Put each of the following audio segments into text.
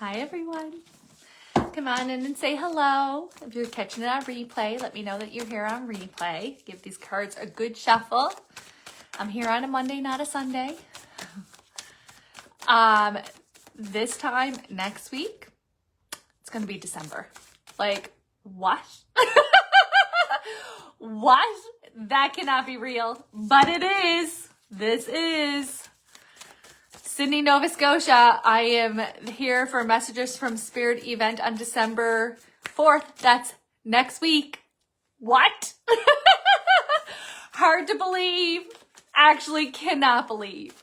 Hi everyone. Come on in and say hello. If you're catching it on replay, let me know that you're here on replay. Give these cards a good shuffle. I'm here on a Monday, not a Sunday. This time next week, it's going to be December. Like, what? What? That cannot be real, but it is. This is Sydney, Nova Scotia. I am here for Messages from Spirit event on December 4th. That's next week. What? Hard to believe. Actually cannot believe.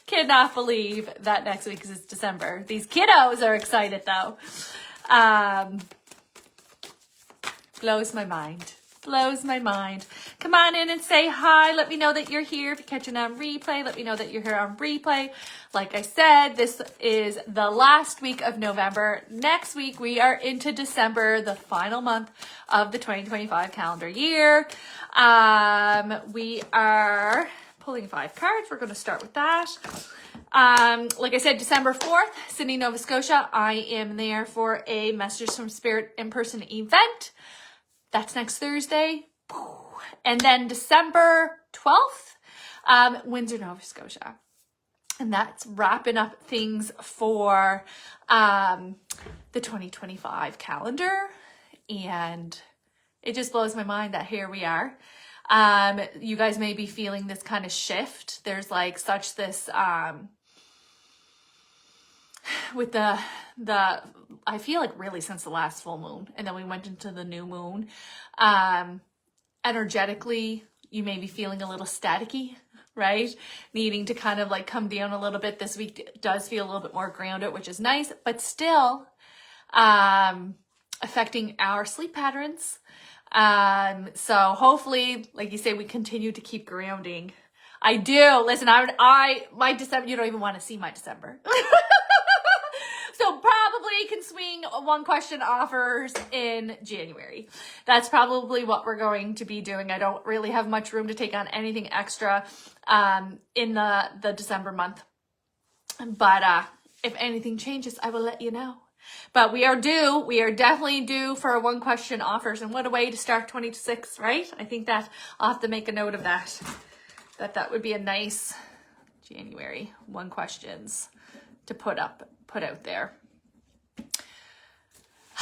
Cannot believe that next week is December. These kiddos are excited though. Blows my mind. Blows my mind. Come on in and say hi. Let me know that you're here. If you're catching on replay, let me know that you're here on replay. Like I said, this is the last week of November. Next week, we are into December, the final month of the 2025 calendar year. We are pulling 5 cards. We're going to start with that. Like I said, December 4th, Sydney, Nova Scotia. I am there for a Messages from Spirit in-person event. That's next Thursday. And then December 12th, Windsor, Nova Scotia. And that's wrapping up things for the 2025 calendar. And it just blows my mind that here we are. You guys may be feeling this kind of shift. There's like such this, with the I feel like really since the last full moon, and then we went into the new moon, energetically, you may be feeling a little staticky, right? Needing to kind of like come down a little bit. This week does feel a little bit more grounded, which is nice, but still, affecting our sleep patterns. So hopefully, like you say, we continue to keep grounding. I do. Listen, my December, you don't even want to see my December. So probably can swing 1 question offers in January. That's probably what we're going to be doing. I don't really have much room to take on anything extra in the December month. But if anything changes, I will let you know. But we are definitely due for 1 question offers. And what a way to start 26, right? I think that I'll have to make a note of that. That would be a nice January 1 questions to put out there.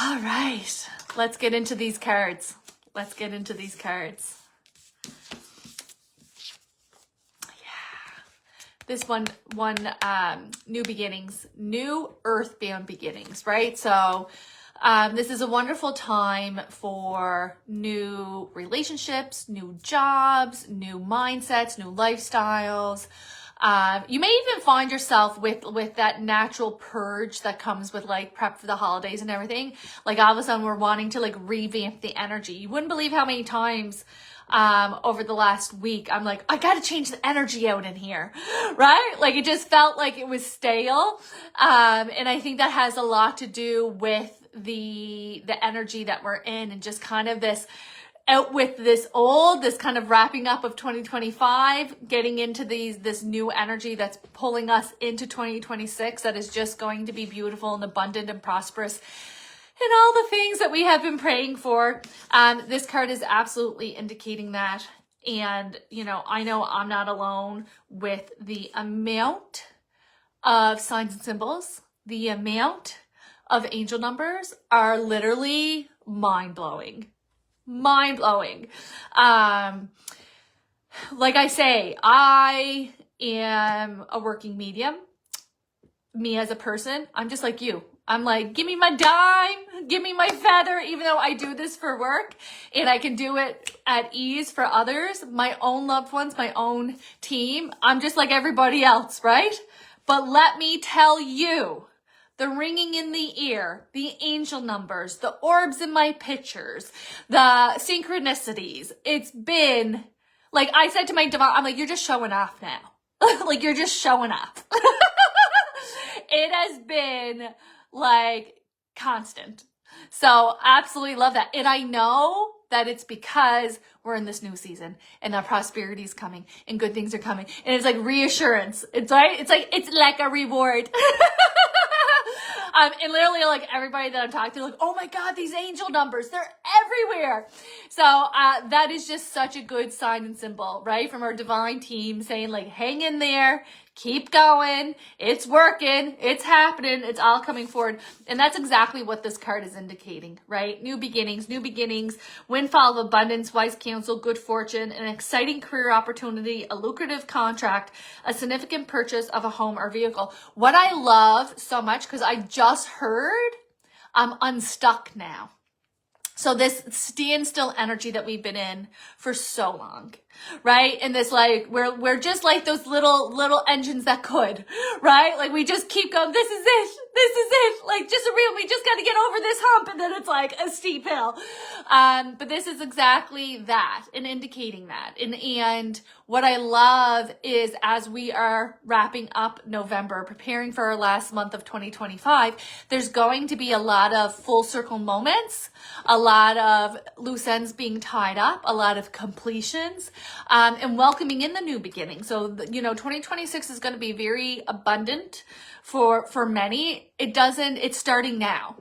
All right, let's get into these cards. Yeah. This one, new beginnings, new earthbound beginnings, right? So this is a wonderful time for new relationships, new jobs, new mindsets, new lifestyles. You may even find yourself with that natural purge that comes with like prep for the holidays and everything. Like all of a sudden we're wanting to like revamp the energy. You wouldn't believe how many times over the last week I'm like, I gotta change the energy out in here, right? Like it just felt like it was stale. And I think that has a lot to do with the energy that we're in, and just kind of this out with this kind of wrapping up of 2025, getting into this new energy that's pulling us into 2026 that is just going to be beautiful and abundant and prosperous and all the things that we have been praying for. This card is absolutely indicating that. And, I know I'm not alone with the amount of signs and symbols. The amount of angel numbers are literally mind-blowing. Like I say, I am a working medium. Me as a person, I'm just like you. I'm like, give me my dime, give me my feather, even though I do this for work and I can do it at ease for others, my own loved ones, my own team. I'm just like everybody else, right? But let me tell you, the ringing in the ear, the angel numbers, the orbs in my pictures, the synchronicities. It's been, like I said to my divine, I'm like, you're just showing off now. Like you're just showing off. It has been like constant. So absolutely love that. And I know that it's because we're in this new season and that prosperity is coming and good things are coming. And it's like reassurance. It's right. It's like a reward. And literally like everybody that I'm talking to, like, oh my God, these angel numbers, they're everywhere. So that is just such a good sign and symbol, right? From our divine team saying like, hang in there, keep going, it's working, it's happening, it's all coming forward. And that's exactly what this card is indicating, right? New beginnings, windfall of abundance, wise counsel, good fortune, an exciting career opportunity, a lucrative contract, a significant purchase of a home or vehicle. What I love so much, because I just heard I'm unstuck now. So this standstill energy that we've been in for so long, right? And this like, we're just like those little engines that could, right? Like we just keep going, this is it. Like just we just got to get over this hump, and then it's like a steep hill. But this is exactly that, and indicating that. And what I love is as we are wrapping up November, preparing for our last month of 2025, there's going to be a lot of full circle moments, a lot of loose ends being tied up, a lot of completions, and welcoming in the new beginning. So, 2026 is going to be very abundant for many. It's starting now.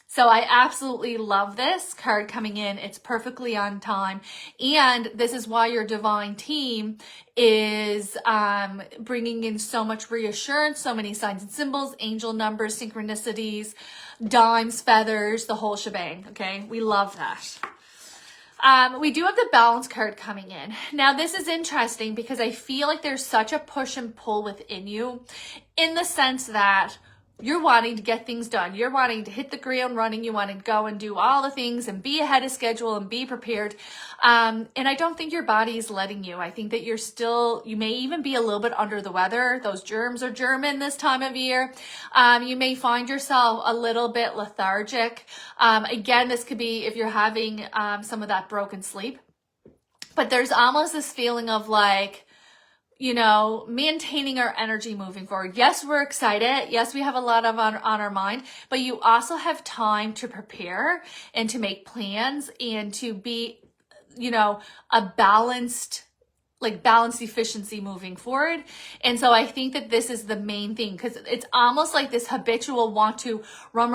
So I absolutely love this card coming in. It's perfectly on time. And this is why your divine team is bringing in so much reassurance, so many signs and symbols, angel numbers, synchronicities, dimes, feathers, the whole shebang. Okay, we love that. We do have the balance card coming in. Now, this is interesting because I feel like there's such a push and pull within you, in the sense that you're wanting to get things done. You're wanting to hit the ground running. You want to go and do all the things and be ahead of schedule and be prepared. And I don't think your body is letting you. I think that you may even be a little bit under the weather. Those germs are germing this time of year. You may find yourself a little bit lethargic. Again, this could be if you're having some of that broken sleep. But there's almost this feeling of like, maintaining our energy moving forward. Yes, we're excited. Yes, we have a lot on our mind, but you also have time to prepare and to make plans and to be, a balanced efficiency moving forward. And so I think that this is the main thing, because it's almost like this habitual want to run,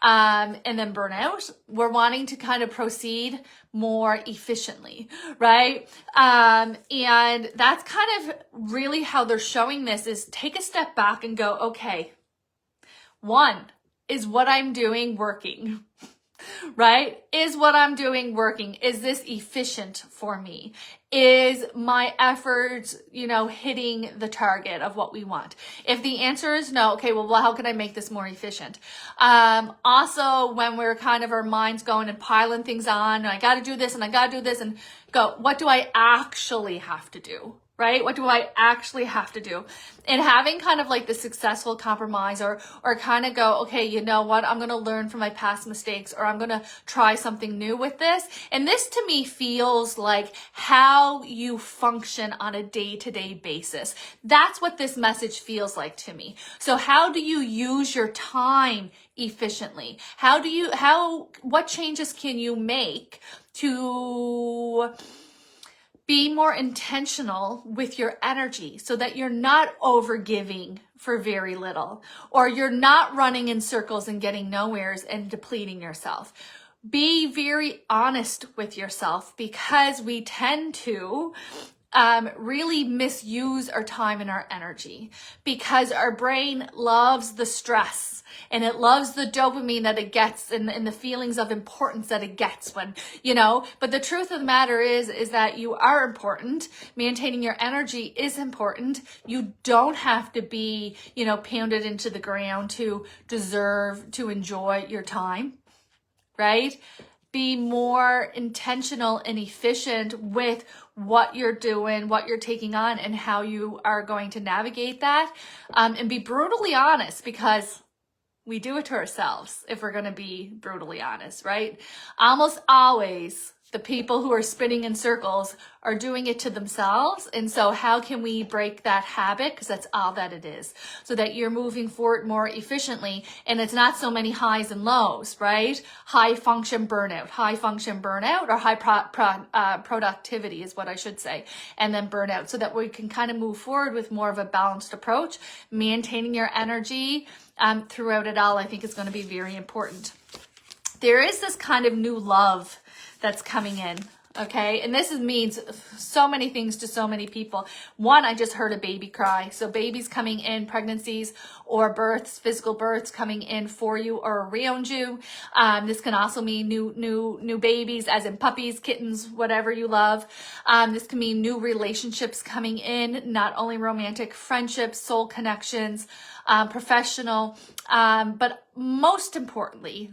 and then burn out. We're wanting to kind of proceed more efficiently, right? And that's kind of really how they're showing this, is take a step back and go, okay, one, is what I'm doing working? Right? Is what I'm doing working? Is this efficient for me? Is my efforts, hitting the target of what we want? If the answer is no, okay, well, how can I make this more efficient? Also, when we're kind of our minds going and piling things on, and I got to do this and I got to do this, and go, what do I actually have to do? Right? What do I actually have to do? And having kind of like the successful compromise, or kind of go, okay, you know what? I'm going to learn from my past mistakes, or I'm going to try something new with this. And this to me feels like how you function on a day-to-day basis. That's what this message feels like to me. So how do you use your time efficiently? What changes can you make to be more intentional with your energy, so that you're not overgiving for very little, or you're not running in circles and getting nowheres and depleting yourself? Be very honest with yourself, because we tend to really misuse our time and our energy, because our brain loves the stress and it loves the dopamine that it gets, and the feelings of importance that it gets when, but the truth of the matter is that you are important. Maintaining your energy is important. You don't have to be, pounded into the ground to deserve to enjoy your time, right? Be more intentional and efficient with what you're doing, what you're taking on, and how you are going to navigate that. And be brutally honest, because we do it to ourselves if we're going to be brutally honest, right? Almost always the people who are spinning in circles are doing it to themselves. And so how can we break that habit? Because that's all that it is. So that you're moving forward more efficiently. And it's not so many highs and lows, right? High function burnout, or high productivity is what I should say. And then burnout, so that we can kind of move forward with more of a balanced approach. Maintaining your energy throughout it all, I think, is going to be very important. There is this kind of new love that's coming in, okay? And this means so many things to so many people. One, I just heard a baby cry. So babies coming in, pregnancies or births, physical births coming in for you or around you. This can also mean new babies, as in puppies, kittens, whatever you love. This can mean new relationships coming in, not only romantic friendships, soul connections, professional, but most importantly,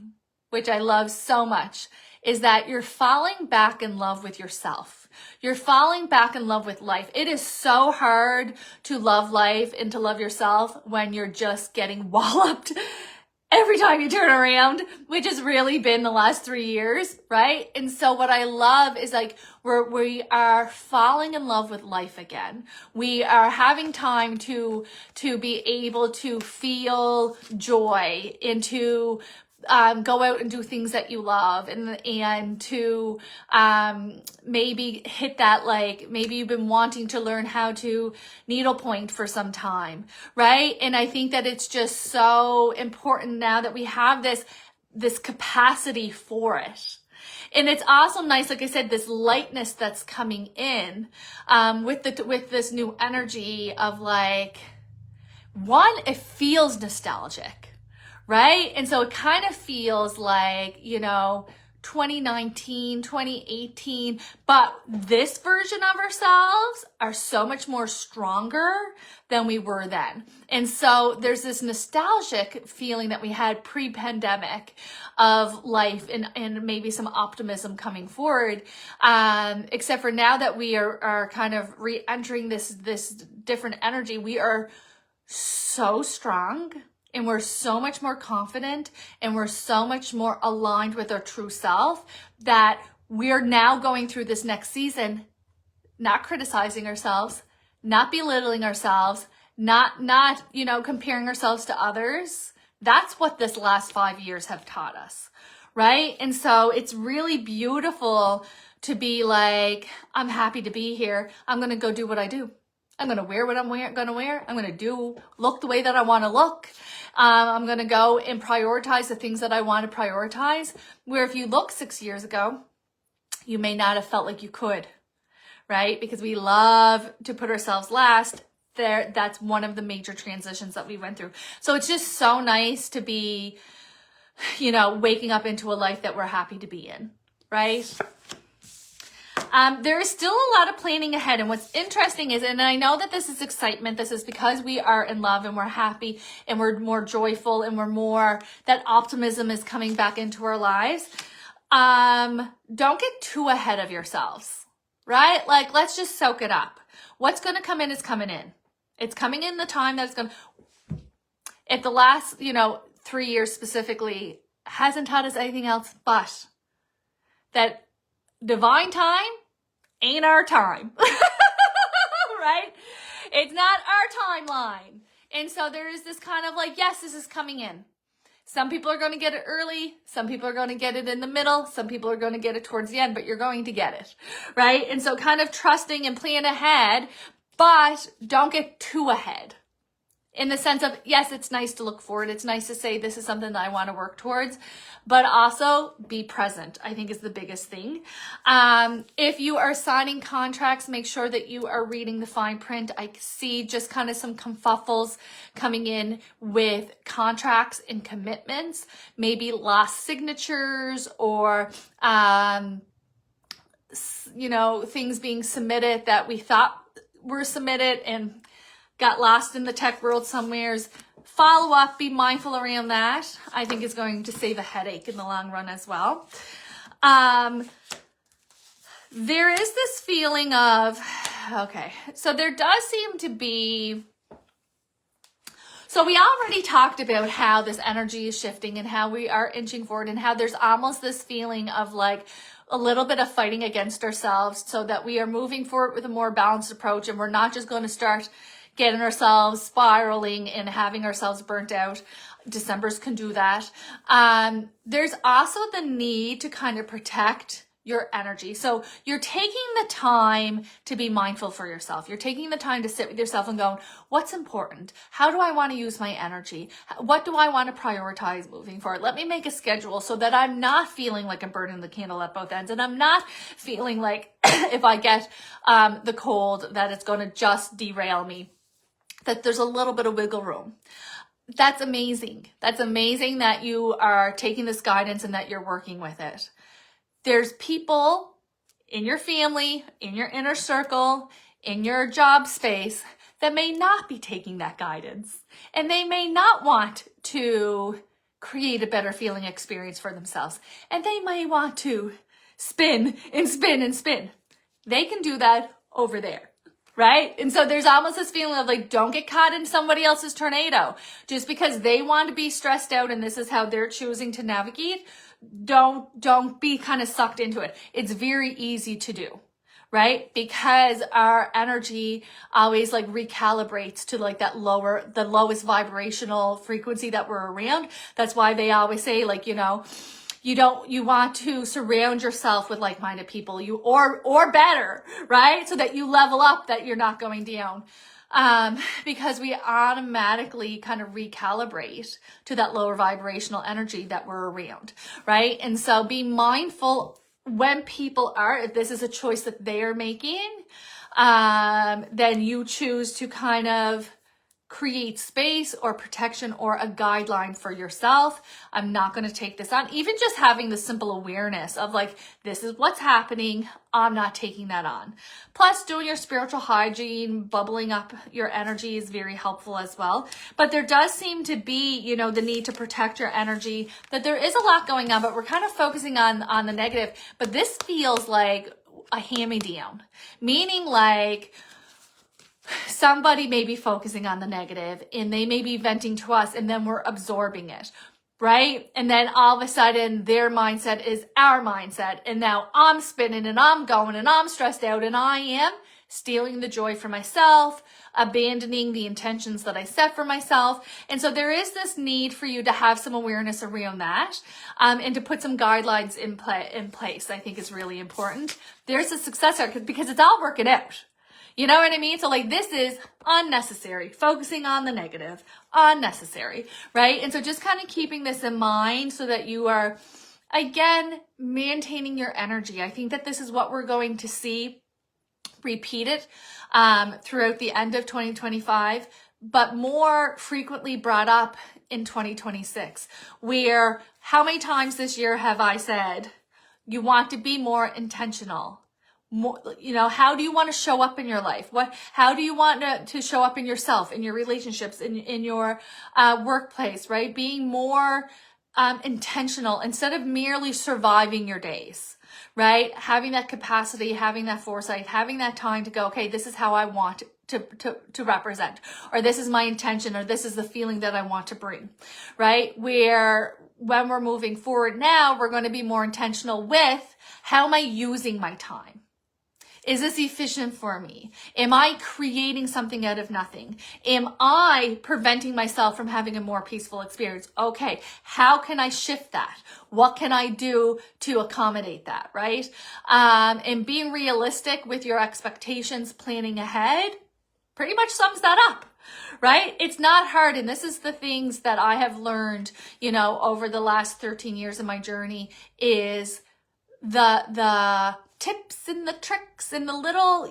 which I love so much, is that you're falling back in love with yourself. You're falling back in love with life. It is so hard to love life and to love yourself when you're just getting walloped every time you turn around, which has really been the last 3 years, right? And so what I love is like we are falling in love with life again. We are having time to be able to feel joy and to go out and do things that you love, and to maybe hit that, like maybe you've been wanting to learn how to needlepoint for some time, right? And I think that it's just so important now that we have this capacity for it. And it's also nice, like I said, this lightness that's coming in with this new energy of like, one, it feels nostalgic. Right? And so it kind of feels like, 2019, 2018, but this version of ourselves are so much more stronger than we were then. And so there's this nostalgic feeling that we had pre-pandemic of life, and maybe some optimism coming forward. Except for now that we are kind of re-entering this different energy, we are so strong. And we're so much more confident, and we're so much more aligned with our true self, that we're now going through this next season, not criticizing ourselves, not belittling ourselves, not comparing ourselves to others. That's what this last 5 years have taught us, right? And so it's really beautiful to be like, I'm happy to be here. I'm going to go do what I do. I'm going to wear what I'm going to wear. I'm going to look the way that I want to look. I'm going to go and prioritize the things that I want to prioritize. Where if you look 6 years ago, you may not have felt like you could, right? Because we love to put ourselves last. That's one of the major transitions that we went through. So it's just so nice to be, waking up into a life that we're happy to be in, right? There is still a lot of planning ahead. And what's interesting is, and I know that this is excitement, this is because we are in love and we're happy and we're more joyful and that optimism is coming back into our lives. Don't get too ahead of yourselves, right? Like, let's just soak it up. What's going to come in is coming in. It's coming in the time that it's going to, if the last, 3 years specifically hasn't taught us anything else, but that divine time ain't our time, right? It's not our timeline. And so there is this kind of like, yes, this is coming in. Some people are going to get it early. Some people are going to get it in the middle. Some people are going to get it towards the end, but you're going to get it, right? And so kind of trusting and plan ahead, but don't get too ahead. In the sense of, yes, it's nice to look forward. It's nice to say this is something that I want to work towards, but also be present, I think, is the biggest thing. If you are signing contracts, make sure that you are reading the fine print. I see just kind of some confuffles coming in with contracts and commitments, maybe lost signatures or, things being submitted that we thought were submitted and got lost in the tech world somewheres. Follow up, be mindful around that. I think is going to save a headache in the long run as well. There is this feeling of, okay, so there does seem to be, so we already talked about how this energy is shifting and how we are inching forward and how there's almost this feeling of like, a little bit of fighting against ourselves so that we are moving forward with a more balanced approach, and we're not just going to start getting ourselves spiraling and having ourselves burnt out. Decembers can do that. There's also the need to kind of protect your energy. So you're taking the time to be mindful for yourself. You're taking the time to sit with yourself and going, what's important? How do I want to use my energy? What do I want to prioritize moving forward? Let me make a schedule so that I'm not feeling like I'm burning the candle at both ends, and I'm not feeling like if I get the cold that it's going to just derail me, that there's a little bit of wiggle room. That's amazing. That's amazing that you are taking this guidance and that you're working with it. There's people in your family, in your inner circle, in your job space that may not be taking that guidance, and they may not want to create a better feeling experience for themselves, and they may want to spin and spin and spin. They can do that over there. Right? And so there's almost this feeling of like, don't get caught in somebody else's tornado. Just because they want to be stressed out and this is how they're choosing to navigate, don't be kind of sucked into it. It's very easy to do, right? Because our energy always like recalibrates to like the lowest vibrational frequency that we're around. That's why they always say like, you want to surround yourself with like-minded people, or better, right? So that you level up, that you're not going down. Because we automatically kind of recalibrate to that lower vibrational energy that we're around, right? And so be mindful when people are, if this is a choice that they are making, then you choose to kind of create space or protection or a guideline for yourself. I'm not going to take this on. Even just having the simple awareness of like, this is what's happening. I'm not taking that on. Plus, doing your spiritual hygiene, bubbling up your energy is very helpful as well. But there does seem to be, the need to protect your energy, that there is a lot going on, but we're kind of focusing on the negative. But this feels like a hand-me-down, meaning like, somebody may be focusing on the negative and they may be venting to us, and then we're absorbing it, right? And then all of a sudden their mindset is our mindset, and now I'm spinning and I'm going and I'm stressed out, and I am stealing the joy from myself, abandoning the intentions that I set for myself. And so there is this need for you to have some awareness around that, and to put some guidelines in place. I think is really important. There's a success arc because it's all working out. You know what I mean? So like, this is unnecessary. Focusing on the negative, unnecessary, right? And so just kind of keeping this in mind so that you are, again, maintaining your energy. I think that this is what we're going to see repeated throughout the end of 2025, but more frequently brought up in 2026, where how many times this year have I said, you want to be more intentional? More, how do you want to show up in your life? How do you want to show up in yourself, in your relationships, in your workplace, right? Being more intentional instead of merely surviving your days, right? Having that capacity, having that foresight, having that time to go, okay, this is how I want to represent, or this is my intention, or this is the feeling that I want to bring, right? Where when we're moving forward now, we're going to be more intentional with, how am I using my time? Is this efficient for me? Am I creating something out of nothing? Am I preventing myself from having a more peaceful experience? Okay, how can I shift that? What can I do to accommodate that, right? And being realistic with your expectations, planning ahead, pretty much sums that up, right? It's not hard. And this is the things that I have learned, over the last 13 years of my journey, is the tips and the tricks and the little,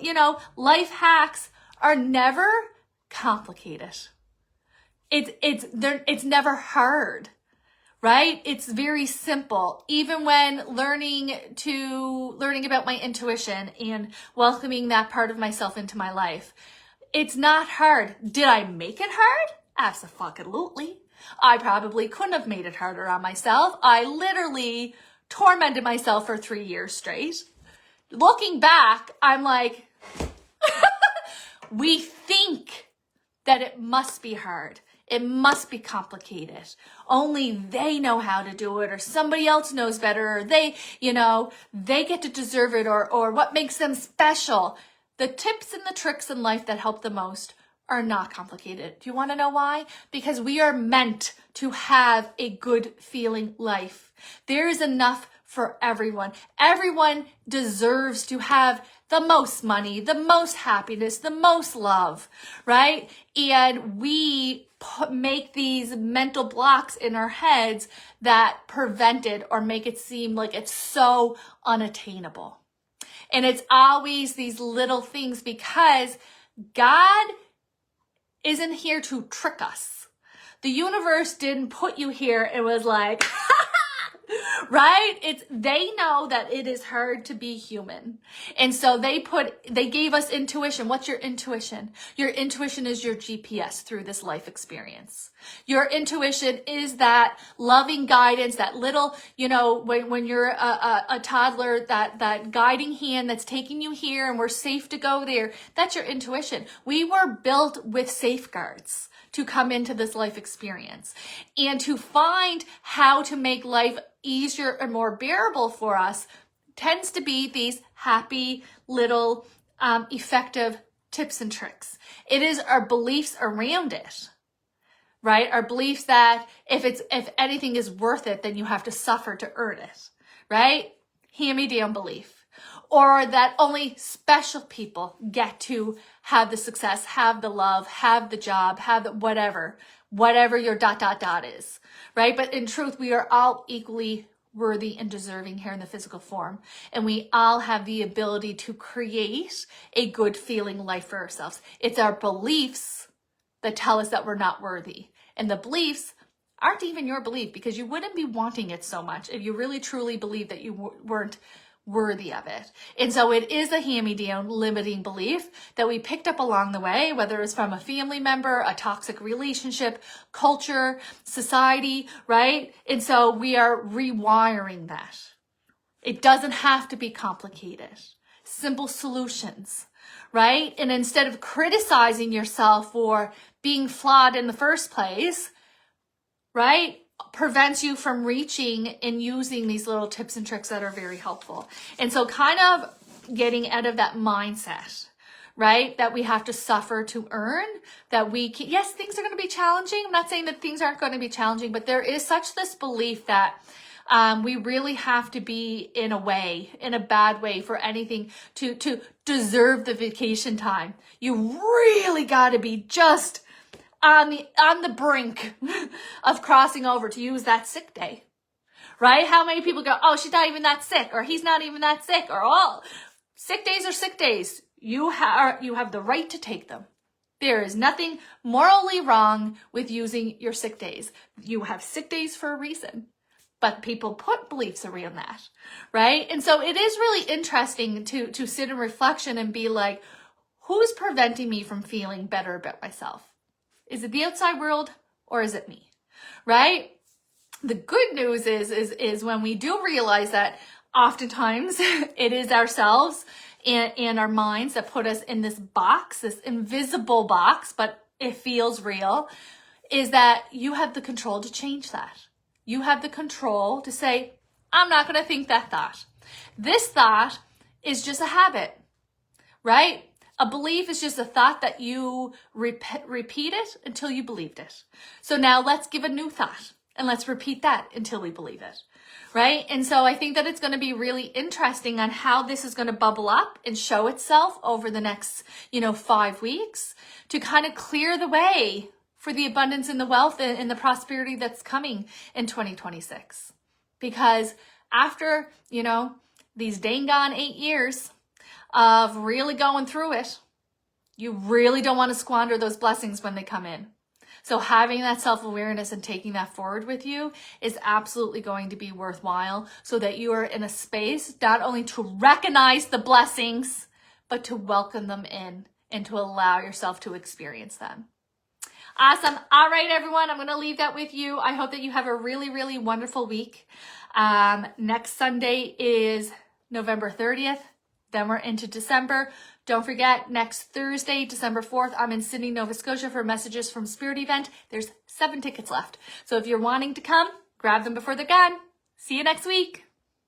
life hacks are never complicated. It's never hard, right? It's very simple. Even when learning about my intuition and welcoming that part of myself into my life, it's not hard. Did I make it hard? Abso-fucking-lutely. I probably couldn't have made it harder on myself. I literally tormented myself for 3 years straight. Looking back, I'm like, we think that it must be hard. It must be complicated. Only they know how to do it, or somebody else knows better, or they get to deserve it, or what makes them special. The tips and the tricks in life that help the most are not complicated. Do you want to know why? Because we are meant to have a good feeling life. There is enough for everyone. Everyone deserves to have the most money, the most happiness, the most love, right? And we make these mental blocks in our heads that prevent it or make it seem like it's so unattainable. And it's always these little things, because God isn't here to trick us. The universe didn't put you here and was like, right? They know that it is hard to be human. And so they gave us intuition. What's your intuition? Your intuition is your GPS through this life experience. Your intuition is that loving guidance, that little, when you're a toddler, that guiding hand that's taking you here and we're safe to go there. That's your intuition. We were built with safeguards to come into this life experience and to find how to make life easier and more bearable for us tends to be these happy little effective tips and tricks. It is our beliefs around it, right? Our beliefs that if anything is worth it, then you have to suffer to earn it, right? Hand-me-down belief. Or that only special people get to have the success, have the love, have the job, have the whatever your ... is, right? But in truth, we are all equally worthy and deserving here in the physical form. And we all have the ability to create a good feeling life for ourselves. It's our beliefs that tell us that we're not worthy. And the beliefs aren't even your belief, because you wouldn't be wanting it so much if you really truly believe that you weren't worthy of it. And so it is a hand-me-down limiting belief that we picked up along the way, whether it's from a family member, a toxic relationship, culture, society, right? And so we are rewiring that. It doesn't have to be complicated. Simple solutions, right? And instead of criticizing yourself for being flawed in the first place, right, prevents you from reaching and using these little tips and tricks that are very helpful. And so kind of getting out of that mindset, right, that we have to suffer to earn, that we can, yes, things are going to be challenging. I'm not saying that things aren't going to be challenging, but there is such this belief that we really have to be in a bad way for anything to deserve the vacation time. You really got to be just on the brink of crossing over to use that sick day, right? How many people go, oh, she's not even that sick, or he's not even that sick, or oh, sick days are sick days. You have the right to take them. There is nothing morally wrong with using your sick days. You have sick days for a reason, but people put beliefs around that, right? And so it is really interesting to sit in reflection and be like, who's preventing me from feeling better about myself? Is it the outside world or is it me, right? The good news is when we do realize that oftentimes it is ourselves and our minds that put us in this box, this invisible box, but it feels real, is that you have the control to change that. You have the control to say, I'm not going to think that thought. This thought is just a habit, right? A belief is just a thought that you repeat it until you believed it. So now let's give a new thought and let's repeat that until we believe it, right? And so I think that it's going to be really interesting on how this is going to bubble up and show itself over the next, 5 weeks to kind of clear the way for the abundance and the wealth and the prosperity that's coming in 2026. Because after, these dang gone 8 years of really going through it, you really don't want to squander those blessings when they come in. So having that self-awareness and taking that forward with you is absolutely going to be worthwhile, so that you are in a space not only to recognize the blessings, but to welcome them in and to allow yourself to experience them. Awesome. All right, everyone, I'm going to leave that with you. I hope that you have a really, really wonderful week. Next Sunday is November 30th. Then we're into December. Don't forget, next Thursday, December 4th, I'm in Sydney, Nova Scotia for Messages from Spirit event. There's 7 tickets left. So if you're wanting to come, grab them before they're gone. See you next week.